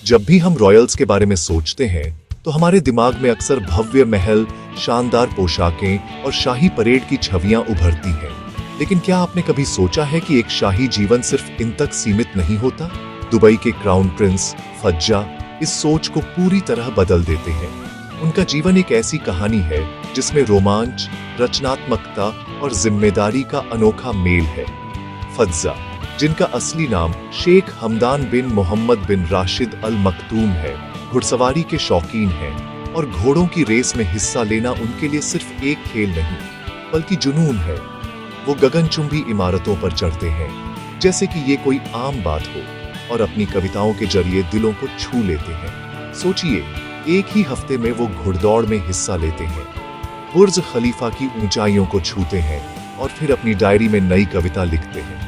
जब भी हम रॉयल्स के बारे में सोचते हैं तो हमारे दिमाग में अक्सर भव्य महल, शानदार पोशाकें और शाही परेड की छवियां उभरती हैं। लेकिन क्या आपने कभी सोचा है कि एक शाही जीवन सिर्फ इन तक सीमित नहीं होता? दुबई के क्राउन प्रिंस फज्जा इस सोच को पूरी तरह बदल देते हैं। उनका जीवन एक ऐसी कहानी है जिसमें रोमांच, रचनात्मकता और जिम्मेदारी का अनोखा मेल है। फज्जा, जिनका असली नाम शेख हमदान बिन मोहम्मद बिन राशिद अल मखतूम है, घुड़सवारी के शौकीन हैं और घोड़ों की रेस में हिस्सा लेना उनके लिए सिर्फ एक खेल नहीं बल्कि जुनून है। वो गगनचुंबी इमारतों पर चढ़ते हैं जैसे कि ये कोई आम बात हो और अपनी कविताओं के जरिए दिलों को छू लेते हैं। सोचिए, एक ही हफ्ते में वो घुड़दौड़ में हिस्सा लेते हैं, बुर्ज खलीफा की ऊंचाइयों को छूते हैं और फिर अपनी डायरी में नई कविता लिखते हैं।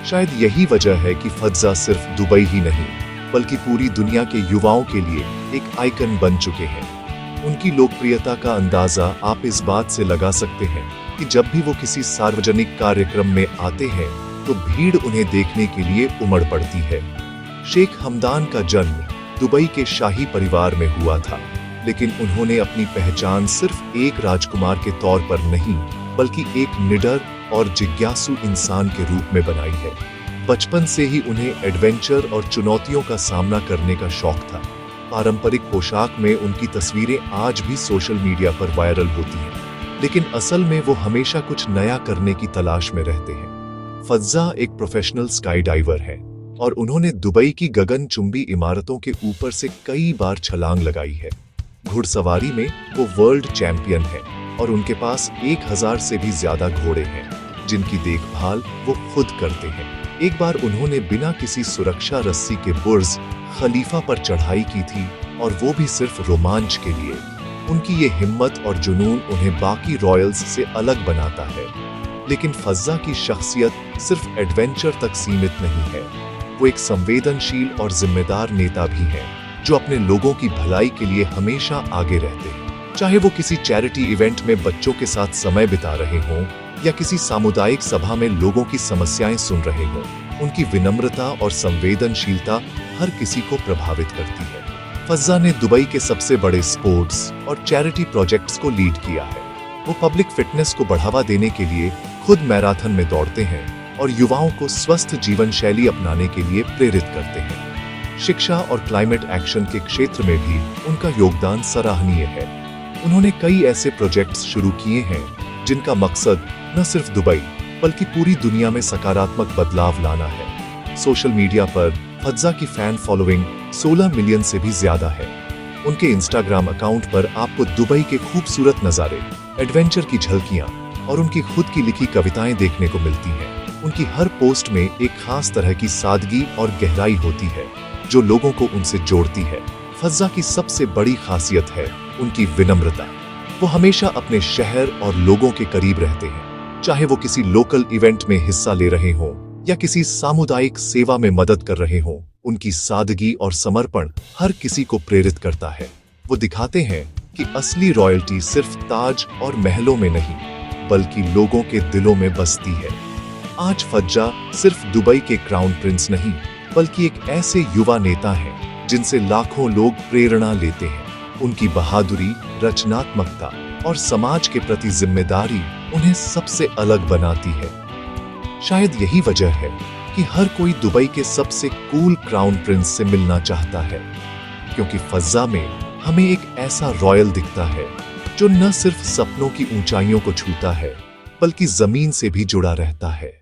शायद यही वजह है कि फज्जा सिर्फ दुबई ही नहीं बल्कि पूरी दुनिया के युवाओं के लिए एक आइकन बन चुके हैं। उनकी लोकप्रियता का अंदाजा आप इस बात से लगा सकते हैं कि जब भी वो किसी सार्वजनिक कार्यक्रम में आते हैं तो भीड़ उन्हें देखने के लिए उमड़ पड़ती है। शेख हमदान का जन्म दुबई के शाही परिवार में हुआ था, लेकिन उन्होंने अपनी पहचान सिर्फ एक राजकुमार के तौर पर नहीं बल्कि एक निडर और जिज्ञासु इंसान के रूप में बनाई है। बचपन से ही उन्हें एडवेंचर और चुनौतियों का सामना करने का शौक था। पारंपरिक पोशाक में उनकी तस्वीरें आज भी सोशल मीडिया पर वायरल होती हैं, लेकिन असल में वो हमेशा कुछ नया करने की तलाश में रहते हैं। फज्जा एक प्रोफेशनल स्काई डाइवर है और उन्होंने दुबई की गगनचुंबी इमारतों के ऊपर से कई बार छलांग लगाई है। घुड़सवारी में वो वर्ल्ड चैंपियन है और उनके पास 1000 से भी ज्यादा घोड़े हैं जिनकी देखभाल वो खुद करते हैं। एक बार उन्होंने बिना किसी सुरक्षा रस्सी के बुर्ज खलीफा पर चढ़ाई की थी और वो भी सिर्फ रोमांच के लिए। उनकी ये हिम्मत और जुनून उन्हें बाकी रॉयल्स से अलग बनाता है। लेकिन फज्जा की शख्सियत सिर्फ एडवेंचर तक सीमित नहीं है। वो एक संवेदनशील और जिम्मेदार नेता भी हैं जो अपने लोगों की भलाई के लिए हमेशा आगे रहते हैं। चाहे वो किसी चैरिटी इवेंट में बच्चों के साथ समय बिता रहे हों या किसी सामुदायिक सभा में लोगों की समस्याएं सुन रहे हों, उनकी विनम्रता और संवेदनशीलता हर किसी को प्रभावित करती है। फज्जा ने दुबई के सबसे बड़े स्पोर्ट्स और चैरिटी प्रोजेक्ट्स को लीड किया है। वो पब्लिक फिटनेस को बढ़ावा देने के लिए खुद मैराथन में दौड़ते हैं और युवाओं को स्वस्थ जीवन शैली अपनाने के लिए प्रेरित करते हैं। शिक्षा और क्लाइमेट एक्शन के क्षेत्र में भी उनका योगदान सराहनीय है। उन्होंने कई ऐसे प्रोजेक्ट्स शुरू किए हैं जिनका मकसद न सिर्फ दुबई बल्कि पूरी दुनिया में सकारात्मक बदलाव लाना है। सोशल मीडिया पर फज्जा की फैन फॉलोइंग 16 मिलियन से भी ज्यादा है। उनके इंस्टाग्राम अकाउंट पर आपको दुबई के खूबसूरत नज़ारे, एडवेंचर की झलकियां और उनकी खुद की लिखी कविताएं देखने को मिलती हैं। उनकी हर पोस्ट में एक खास तरह की सादगी और गहराई होती है जो लोगों को उनसे जोड़ती है। फज्जा की सबसे बड़ी खासियत है उनकी विनम्रता। वो हमेशा अपने शहर और लोगों के करीब रहते हैं, चाहे वो किसी लोकल इवेंट में हिस्सा ले रहे हों या किसी सामुदायिक सेवा में मदद कर रहे हों। उनकी सादगी और समर्पण हर किसी को प्रेरित करता है। वो दिखाते हैं कि असली रॉयल्टी सिर्फ ताज और महलों में नहीं बल्कि लोगों के दिलों में बसती है। आज फज्जा सिर्फ दुबई के क्राउन प्रिंस नहीं बल्कि एक ऐसे युवा नेता हैं जिनसे लाखों लोग प्रेरणा लेते हैं। उनकी बहादुरी, रचनात्मकता और समाज के प्रति जिम्मेदारी उन्हें सबसे अलग बनाती है। शायद यही वजह है कि हर कोई दुबई के सबसे कूल क्राउन प्रिंस से मिलना चाहता है, क्योंकि फज्जा में हमें एक ऐसा रॉयल दिखता है जो न सिर्फ सपनों की ऊंचाइयों को छूता है बल्कि जमीन से भी जुड़ा रहता है।